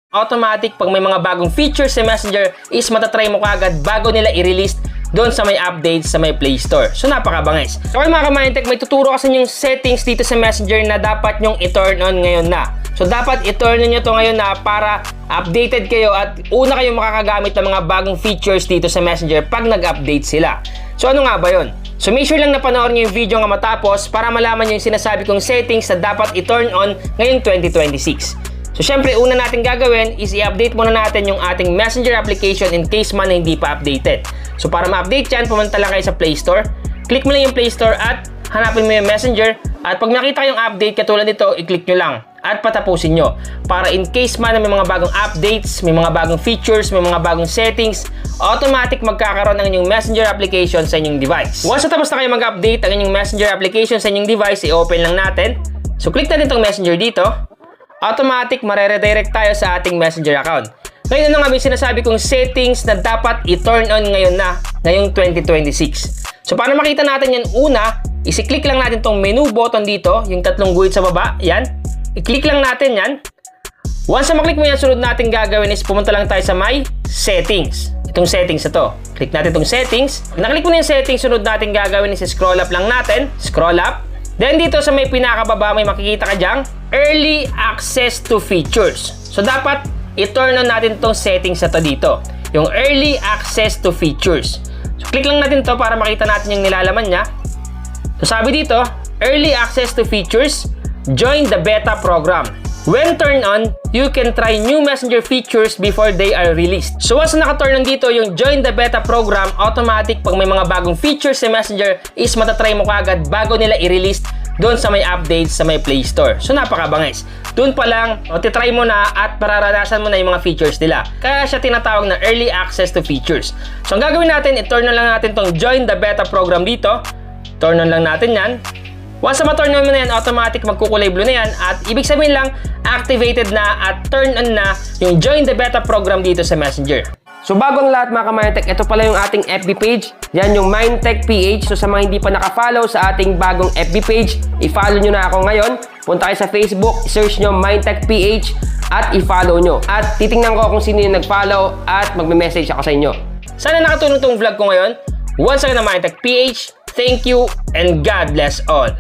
automatic pag may mga bagong features sa Messenger is matatry mo kagad bago nila i-release doon sa may updates sa may Play Store. So napakabangis. So mga ka-Mindtech, may tuturo kasi yung settings dito sa Messenger na dapat nyong i-turn on ngayon na. So dapat i-turn on nyo to ngayon na para updated kayo at una kayong makakagamit ng mga bagong features dito sa Messenger pag nag-update sila. So ano nga ba yun? So make sure lang na panoorin nyo yung video nga matapos para malaman nyo yung sinasabi kong settings na dapat i-turn on ngayong 2026. So syempre, una natin gagawin is i-update muna natin yung ating Messenger application in case man na hindi pa updated. So para ma-update yan, pumunta lang kayo sa Play Store. Click mo lang yung Play Store at hanapin mo yung Messenger. At pag nakita kayong update katulad nito, i-click nyo lang at patapusin nyo. Para in case man na may mga bagong updates, may mga bagong features, may mga bagong settings, automatic magkakaroon ng inyong Messenger application sa inyong device. Once na tapos na kayo mag-update ang inyong Messenger application sa inyong device, i-open lang natin. So click natin itong Messenger dito. Automatic mare-redirect tayo sa ating Messenger account. Ngayon ano nga may sinasabi kong settings na dapat i-turn on ngayon na, ngayong 2026. So para makita natin yan una, isi-click lang natin tong menu button dito, yung tatlong guhit sa baba, yan. I-click lang natin yan. Once na maklik mo yan, sunod natin gagawin is pumunta lang tayo sa my settings. Itong settings na to. Click natin itong settings. Pag naklik mo na yung settings, sunod natin gagawin is scroll up lang natin. Scroll up. Then dito sa may pinakababa may makikita ka dyang early access to features. So dapat i-turn on natin itong settings na to dito. Yung early access to features. So click lang natin to para makita natin yung nilalaman niya. So sabi dito, early access to features, join the beta program. When turned on, you can try new Messenger features before they are released. So once naka-turn on dito yung join the beta program, automatic pag may mga bagong features sa Messenger is matatry mo kagad bago nila i-release doon sa may updates sa may Play Store. So napakabangis. Doon pa lang, titry mo na at pararanasan mo na yung mga features nila. Kaya siya tinatawag na early access to features. So ang gagawin natin, i-turn on lang natin tong join the beta program dito. Turn on lang natin yan. Once na ma-turn on mo na yan, automatic magkukulay blue na yan at ibig sabihin lang, activated na at turn on na yung join the beta program dito sa Messenger. So bago ang lahat mga ka-Mindtech, ito pala yung ating FB page. Yan yung Mindtech PH. So sa mga hindi pa naka-follow sa ating bagong FB page, i-follow nyo na ako ngayon. Punta kayo sa Facebook, search nyo Mindtech PH at i-follow nyo. At titingnan ko kung sino yung nag-follow at magme-message ako sa inyo. Sana nakatulong tong vlog ko ngayon. Once again na Mindtech PH, thank you and God bless all.